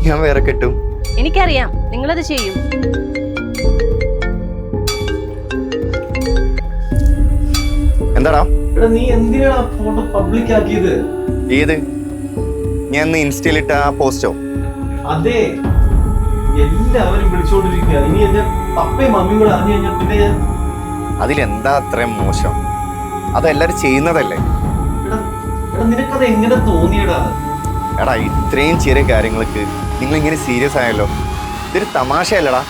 ഞാൻ വേറെ കെട്ടും. എനിക്കറിയാം നിങ്ങളത് ചെയ്യും. എന്താടാ? നീ എന്തിനാ ഫോട്ടോ പബ്ലിക് ആക്കിയത്? ഏത്? ഞാൻ ഇൻസ്റ്റയിലിട്ട ആ പോസ്റ്റോ? അതെ, എല്ലാവരും വിളിച്ചോണ്ടിരിക്കുക. ഇനി എന്റെ പപ്പയും മമ്മിയും കൂടെ അറിഞ്ഞു കഴിഞ്ഞാൽ പിന്നെ അതിലെന്താ അത്രയും മോശം? അതെല്ലാരും ചെയ്യുന്നതല്ലേ. നിനക്കത് എങ്ങനെ തോന്നിയടാ? എടാ, ഇത്രയും ചെറിയ കാര്യങ്ങൾക്ക് നിങ്ങൾ ഇങ്ങനെ സീരിയസ് ആയല്ലോ. ഇതൊരു തമാശയല്ലടാ.